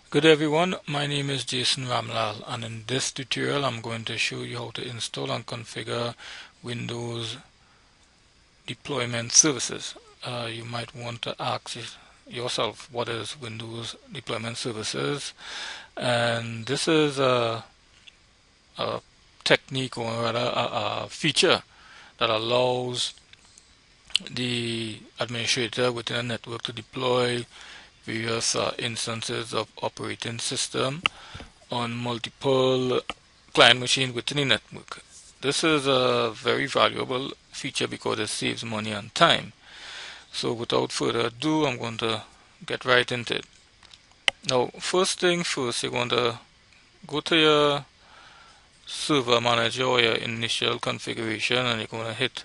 Good everyone, my name is Jason Ramlal, and in this tutorial I'm going to show you how to install and configure Windows deployment services. You might want to ask yourself, what is Windows deployment services? And this is a technique, or rather a feature that allows the administrator within a network to deploy various instances of operating system on multiple client machines within the network. This is a very valuable feature because it saves money and time. So without further ado, I'm going to get right into it. Now, first thing first, you're going to go to your server manager or your initial configuration, and you're going to hit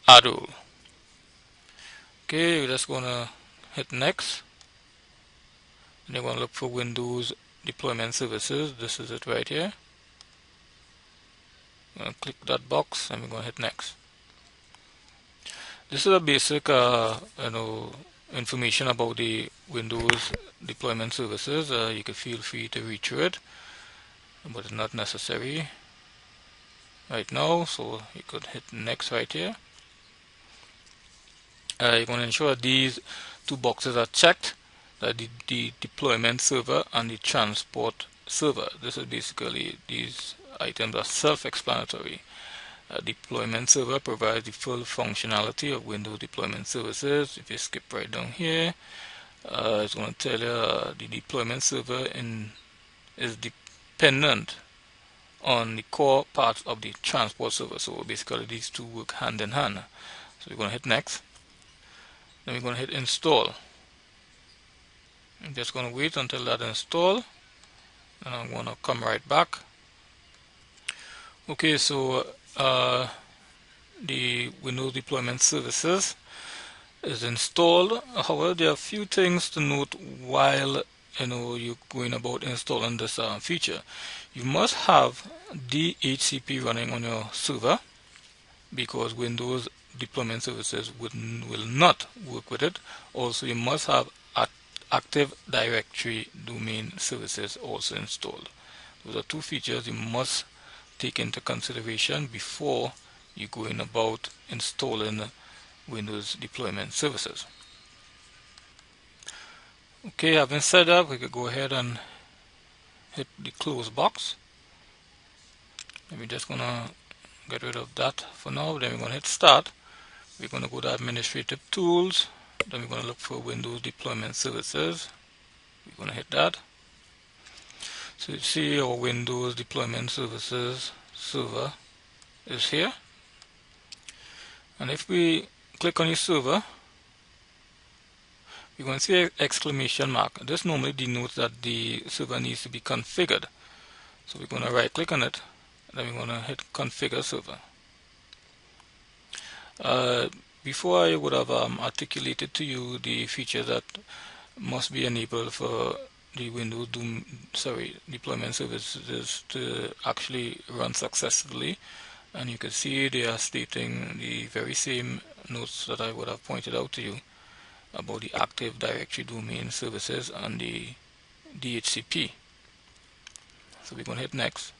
add role. Okay, you're just going to hit next, and you're going to look for Windows deployment services. This is it right here. I'm going to click that box, and we're going to hit next. This is a basic information about the Windows deployment services. You can feel free to read through it, but it's not necessary right now, so you could hit next right here. You're going to ensure these two boxes are checked, that the deployment server and the transport server. This is basically, these items are self-explanatory. Deployment server provides the full functionality of Windows deployment services. If you skip right down here, it's going to tell you the deployment server is dependent on the core parts of the transport server. So basically these two work hand in hand. So we're going to hit next. Then we're going to hit install. I'm just going to wait until that install, and I'm going to come right back. Okay, so the Windows deployment services is installed. However, there are a few things to note while you're going about installing this feature. You must have DHCP running on your server, because Windows deployment services will not work with it. Also, you must have Active Directory domain services also installed. Those are two features you must take into consideration before you go in about installing Windows deployment services. Okay, having said that, we could go ahead and hit the close box. And we're just gonna get rid of that for now. Then we're gonna hit start. We're gonna go to administrative tools. Then we're gonna look for Windows deployment services. We're gonna hit that. So you see our Windows deployment services server is here. And if we click on the server, you're going to see an exclamation mark. This normally denotes that the server needs to be configured. So we're going to right click on it, and then we're going to hit configure server. Before I would have articulated to you the features that must be enabled for the Windows deployment services to actually run successfully, and you can see they are stating the very same notes that I would have pointed out to you about the Active Directory domain services and the DHCP. So we're going to hit next,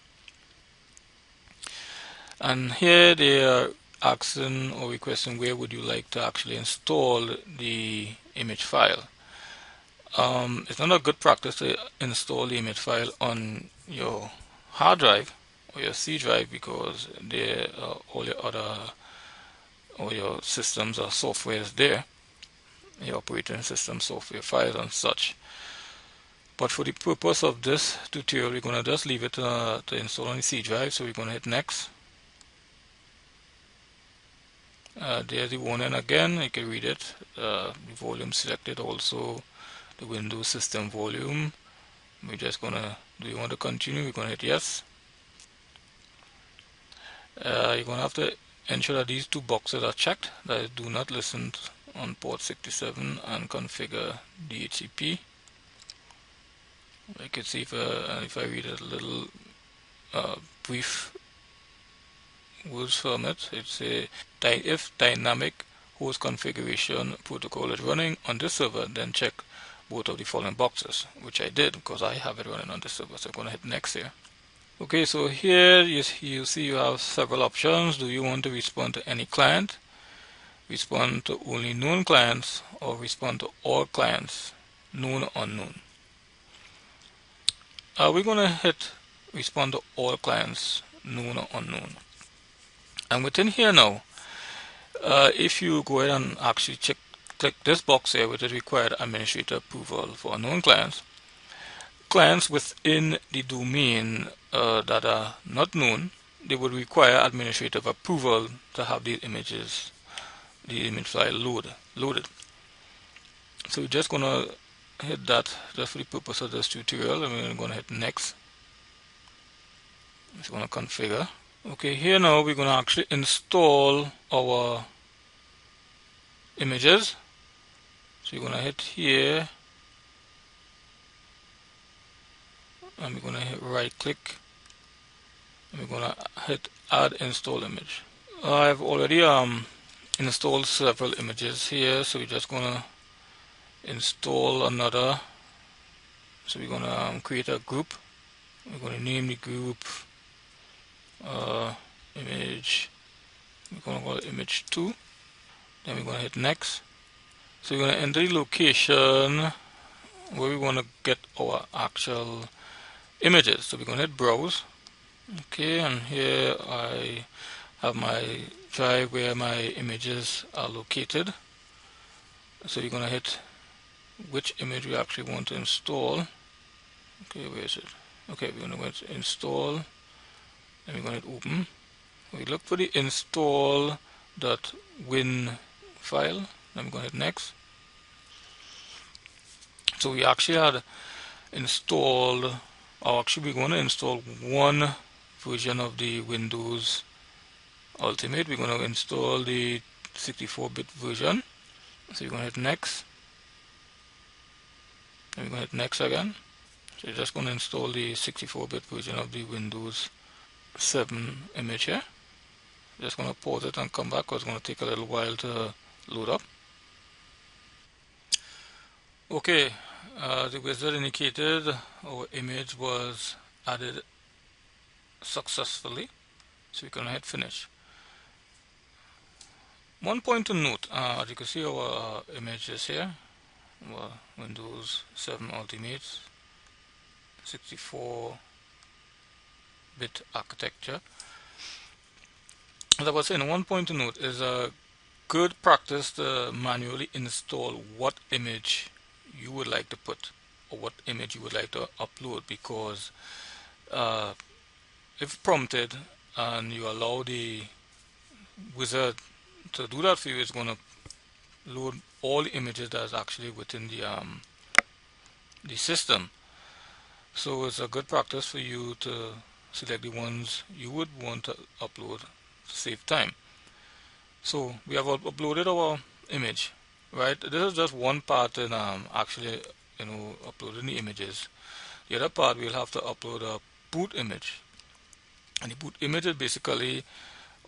and here they are asking or requesting where would you like to actually install the image file. It's not a good practice to install the image file on your hard drive or your C drive, because all your systems or software is there, your operating system software files and such. But for the purpose of this tutorial, we're going to just leave it to install on the C drive. So we're going to hit next. There's the warning again, you can read it. The volume selected, also the Windows system volume. We're just gonna, do you want to continue? We're gonna hit yes. You're gonna have to ensure that these two boxes are checked, that is, do not listen on port 67 and configure DHCP. I can see if I read a little brief words from it, it's a if dynamic host configuration protocol is running on this server, then check both of the following boxes, which I did because I have it running on the server. So I'm going to hit next here. Okay, so here you see you have several options. Do you want to respond to any client, respond to only known clients, or respond to all clients, known or unknown? We're going to hit respond to all clients, known or unknown. And within here now, if you go ahead and actually click this box here, which is required administrator approval for unknown clients, clients within the domain that are not known, they would require administrative approval to have these images, the image file loaded. So we're just going to hit that just for the purpose of this tutorial, and we're going to hit next. It's going to configure. Okay, here now we're going to actually install our images. So you're going to hit here, and we're going to hit right click, and we're going to hit add install image. I've already installed several images here, so we're just going to install another. So we're going to create a group. We're going to name the group image. We're going to call it image 2. Then we're going to hit next. So we're going to enter the location where we want to get our actual images. So we're going to hit browse. Okay, and here I have my drive where my images are located. So we're going to hit which image we actually want to install. Okay, where is it? Okay, we're going to go to install, and we're going to hit open. We look for the install.win file, then we're going to hit next. So we actually had installed, or actually we're going to install one version of the Windows Ultimate. We're going to install the 64-bit version. So we're going to hit next, and we're going to hit next again. So you're just going to install the 64-bit version of the Windows 7 image here. Just going to pause it and come back because it's going to take a little while to load up. Okay, the wizard indicated our image was added successfully, so we're going to hit finish. One point to note, as you can see our images here, our Windows 7 Ultimate 64-bit architecture. As I was saying, one point to note is a good practice to manually install what image you would like to put or what image you would like to upload, because if prompted and you allow the wizard to do that for you, it's going to load all the images that's actually within the system. So it's a good practice for you to select the ones you would want to upload to save time. So we have uploaded our image, right? This is just one part in actually, uploading the images. The other part, we'll have to upload a boot image, and the boot image is basically,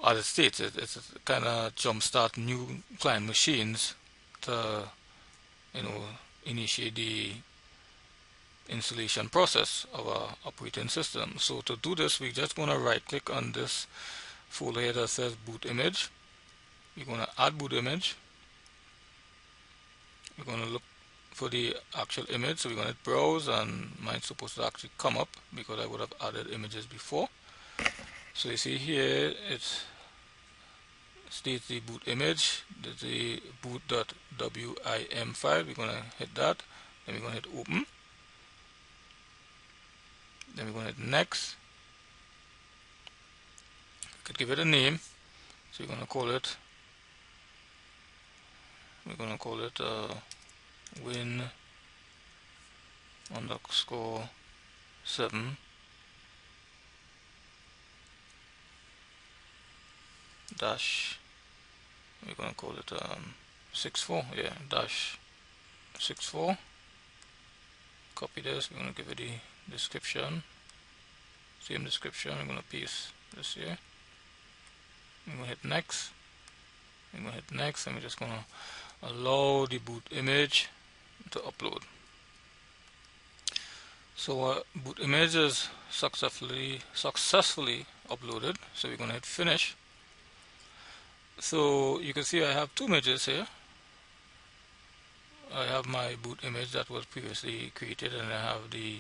as it states, it's kind of jumpstart new client machines to initiate the installation process of our operating system. So to do this, we're just going to right click on this folder here that says boot image. We're going to add boot image. We're going to look for the actual image, so we're going to browse, and mine's supposed to actually come up because I would have added images before. So you see here it states the boot image, the boot.wim file. We're going to hit that, then we're going to hit open, then we're going to hit next. We could give it a name, so we're going to call it win underscore 7 dash, we're going to call it 64, yeah, dash 64. Copy this, we're going to give it the description, same description. I'm going to paste this here. I'm going to hit next. I'm going to hit next, and we're just going to allow the boot image to upload. So our boot image is successfully uploaded. So we're going to hit finish. So you can see I have two images here. I have my boot image that was previously created, and I have the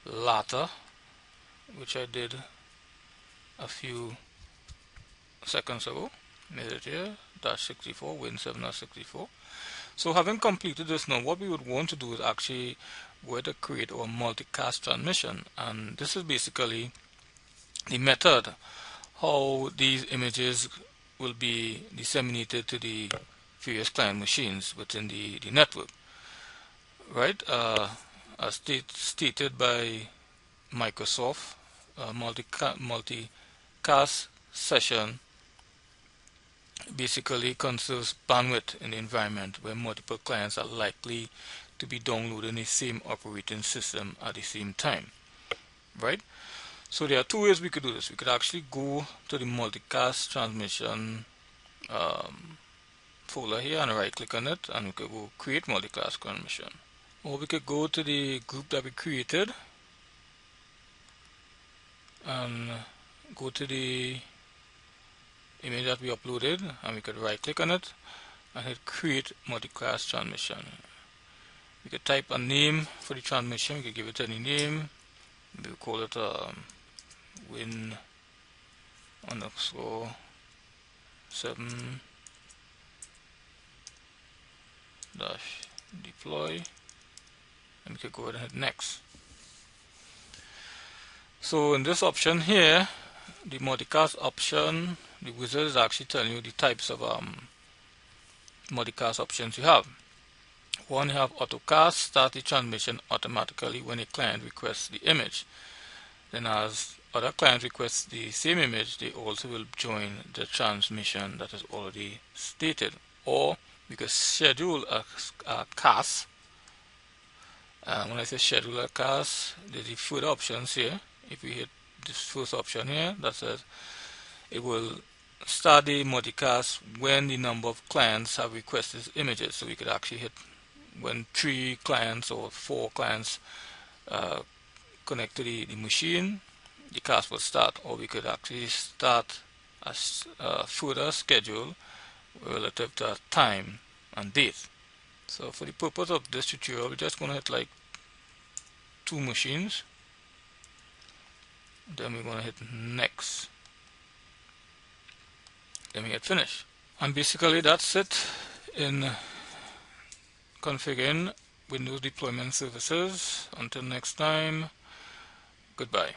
latter, which I did a few seconds ago. Made it here, -64, Win7.64. So having completed this now, what we would want to do is actually go to create our multicast transmission, and this is basically the method how these images will be disseminated to the various client machines within the network, right? As stated by Microsoft, multicast session basically conserves bandwidth in the environment where multiple clients are likely to be downloading the same operating system at the same time, right? So there are two ways we could do this. We could actually go to the multicast transmission folder here and right click on it, and we could go create multicast transmission, or we could go to the group that we created and go to the image that we uploaded, and we could right click on it and hit create multicast transmission. We could type a name for the transmission. We could give it any name. We will call it win underscore 7 dash deploy, and we could go ahead and hit next. So in this option here, the multicast option, the wizard is actually telling you the types of multicast options you have. One, you have autocast, start the transmission automatically when a client requests the image. Then as other clients request the same image, they also will join the transmission that is already stated. Or we could schedule a cast. When I say schedule a cast, there's the further options here. If we hit this first option here, that says it will start the multicast when the number of clients have requested images. So we could actually hit when 3 clients or 4 clients connect to the machine, the cast will start. Or we could actually start a further schedule relative to time and date. So for the purpose of this tutorial, we're just going to hit like 2 machines. Then we're going to hit next. Then we hit finish. And basically that's it in configuring Windows deployment services. Until next time, goodbye.